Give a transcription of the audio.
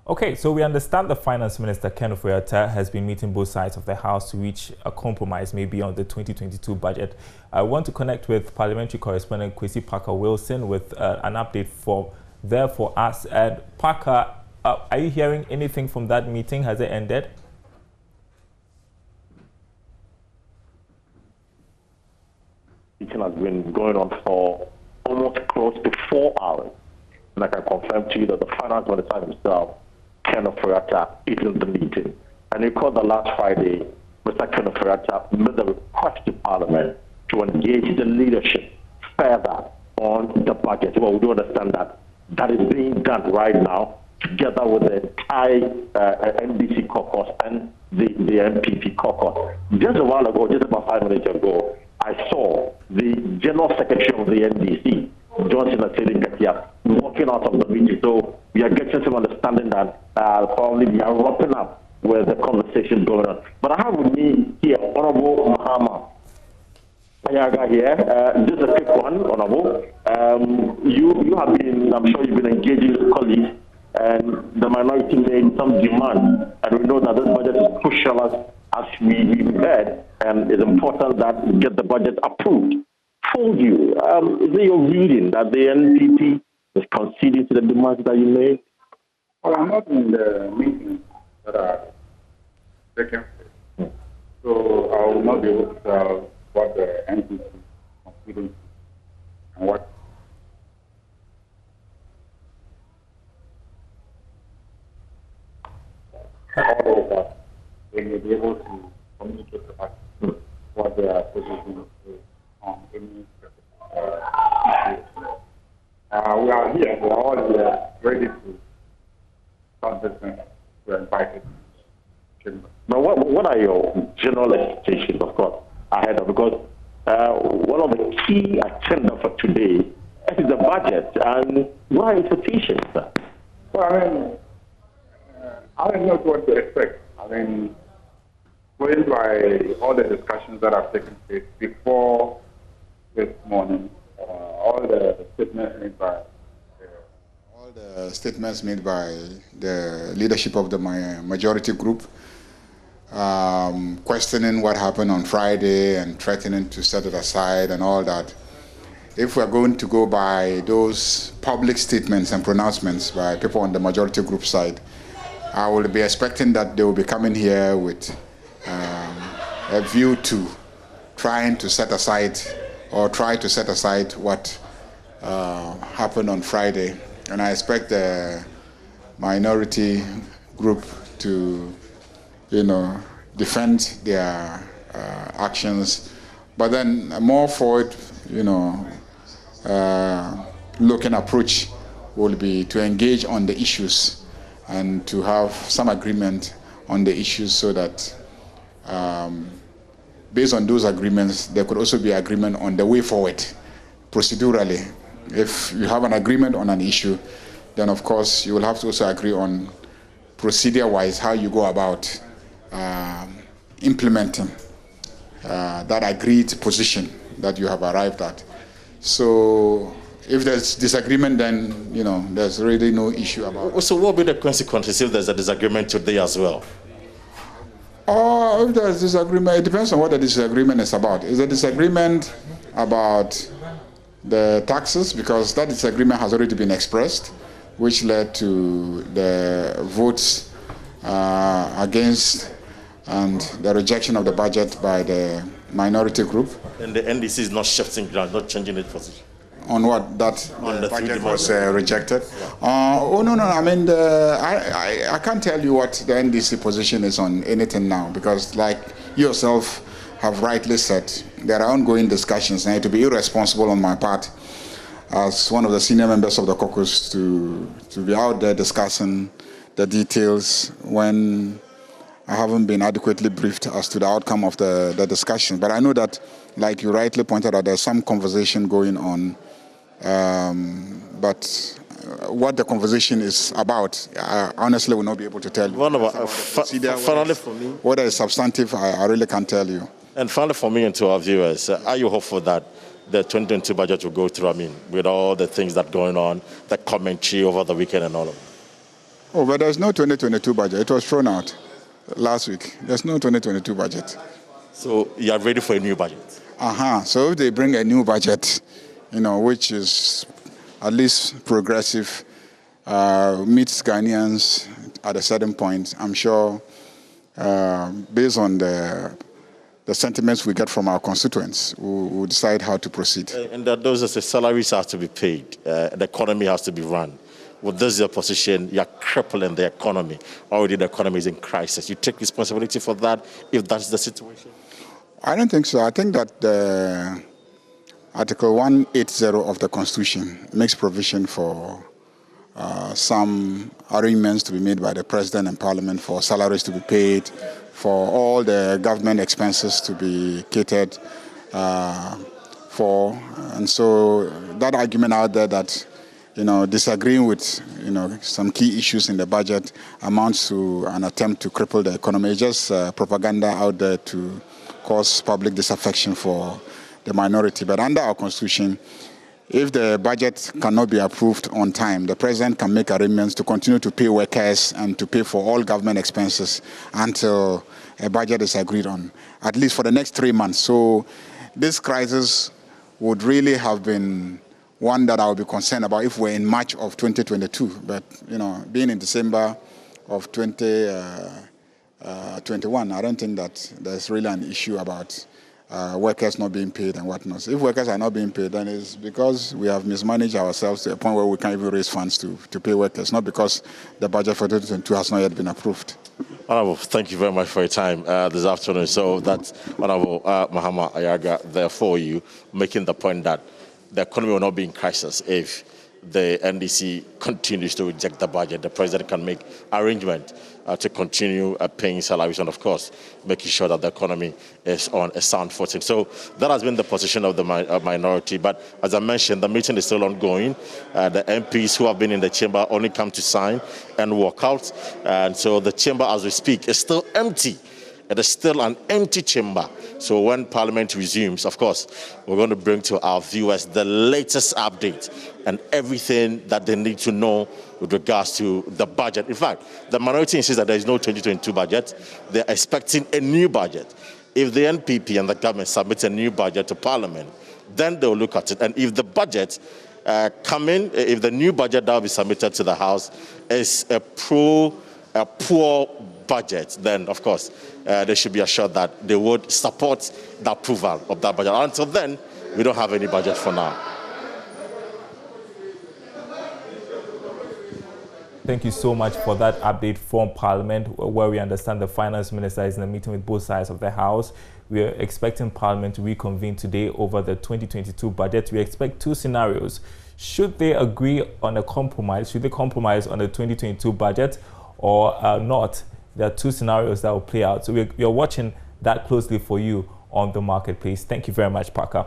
Okay, so we understand the Finance Minister, Ken Ofori-Atta, has been meeting both sides of the House to reach a compromise maybe on the 2022 budget. I want to connect with Parliamentary Correspondent Kwesi Parker-Wilson with an update for us. And Parker, are you hearing anything from that meeting? Has it ended? Meeting has been going on for almost close to 4 hours. And I can confirm to you that the Finance Minister himself, Ken Ofori-Atta, is in the meeting. And you recall that last Friday, Mr. Ken Ofori-Atta made a request to Parliament to engage the leadership further on the budget. Well, we do understand that that is being done right now, together with the entire NDC caucus and the MPP caucus. Just a while ago, just about 5 minutes ago, I saw the General Secretary of the NDC, Johnson Katia, walking out of the meeting. So we are getting some understanding that probably we are wrapping up with the conversation going on. But I have with me here Honorable Mahama Ayaga here. Just a quick one, Honorable. You have been, I'm sure you've been engaging with colleagues, and the minority made some demand. And we know that this budget is crucial as we heard, and it's important that we get the budget approved. For you, is it your reading that the NPP is conceding to the demands that you made? Well, I'm not in the meetings that are taking place, so I will not be able to tell what the NPP is conceding and what. All of that, they may be able to communicate to us what their position is on any we are here, we are all here ready to start business. We are invited. Now, what are your general expectations, of course, ahead of, because one of the key agenda for today is the budget, and what are your expectations, sir? Well, I mean, I don't know what to expect. I mean, going by all the discussions that have taken place before this morning, all the statements made by the leadership of the majority group, questioning what happened on Friday and threatening to set it aside and all that. If we're going to go by those public statements and pronouncements by people on the majority group side, I will be expecting that they will be coming here with a view to trying to set aside or try to set aside what happened on Friday. And I expect the minority group to, defend their actions. But then a more forward, looking approach will be to engage on the issues and to have some agreement on the issues so that based on those agreements, there could also be agreement on the way forward procedurally. If you have an agreement on an issue, then of course you will have to also agree on procedure-wise how you go about implementing that agreed position that you have arrived at. So if there's disagreement, then there's really no issue about it. So what will be the consequences if there's a disagreement today as well? If there's disagreement, it depends on what the disagreement is about. Is the disagreement about the taxes? Because that disagreement has already been expressed, which led to the votes against and the rejection of the budget by the minority group. And the NDC is not shifting ground, not changing its position. On what? That on the budget was rejected? Yeah. No. I mean, I can't tell you what the NDC position is on anything now, because like you yourself have rightly said, there are ongoing discussions, and it would be irresponsible on my part as one of the senior members of the caucus to be out there discussing the details when I haven't been adequately briefed as to the outcome of the discussion. But I know that, like you rightly pointed out, there's some conversation going on. But what the conversation is about, I honestly will not be able to tell you. Finally for me, whether it's substantive, I really can't tell you. And finally for me and to our viewers, are you hopeful that the 2022 budget will go through, with all the things that are going on, the commentary over the weekend and all of that? Oh, but there's no 2022 budget. It was thrown out last week. There's no 2022 budget. So you are ready for a new budget? So if they bring a new budget, which is at least progressive, meets Ghanaians at a certain point, I'm sure, based on the sentiments we get from our constituents, we'll decide how to proceed. And that those are the salaries have to be paid, the economy has to be run. With this your position, you're crippling the economy. Already the economy is in crisis. You take responsibility for that if that's the situation? I don't think so. I think that Article 180 of the Constitution makes provision for some arrangements to be made by the President and Parliament for salaries to be paid, for all the government expenses to be catered for. And so that argument out there that disagreeing with, some key issues in the budget amounts to an attempt to cripple the economy. It's just propaganda out there to cause public disaffection for the minority. But under our Constitution, if the budget cannot be approved on time, the President can make arrangements to continue to pay workers and to pay for all government expenses until a budget is agreed on, at least for the next 3 months. So this crisis would really have been one that I would be concerned about if we're in March of 2022. But, being in December of 2021, I don't think that there's really an issue about workers not being paid and whatnot. If workers are not being paid, then it's because we have mismanaged ourselves to a point where we can't even raise funds to pay workers, not because the budget for 2022 has not yet been approved. Honorable, thank you very much for your time this afternoon. So that's Honorable Mahama Ayaga there for you, making the point that the economy will not be in crisis if the NDC continues to reject the budget. The President can make arrangement to continue paying salaries and, of course, making sure that the economy is on a sound footing. So that has been the position of the minority. But as I mentioned, the meeting is still ongoing. The MPs who have been in the chamber only come to sign and walk out. And so the chamber, as we speak, is still empty. It is still an empty chamber. So when Parliament resumes, of course, we're going to bring to our viewers the latest update and everything that they need to know with regards to the budget. In fact, the minority insists that there is no 2022 budget. They're expecting a new budget. If the NPP and the government submit a new budget to Parliament, then they'll look at it. And if the budget if the new budget that will be submitted to the House is a poor budget, then, of course, they should be assured that they would support the approval of that budget. Until then, we don't have any budget for now. Thank you so much for that update from Parliament, where we understand the Finance Minister is in a meeting with both sides of the House. We are expecting Parliament to reconvene today over the 2022 budget. We expect two scenarios. Should they agree on a compromise? Should they compromise on the 2022 budget or not? There are two scenarios that will play out. So we are watching that closely for you on the marketplace. Thank you very much, Parker.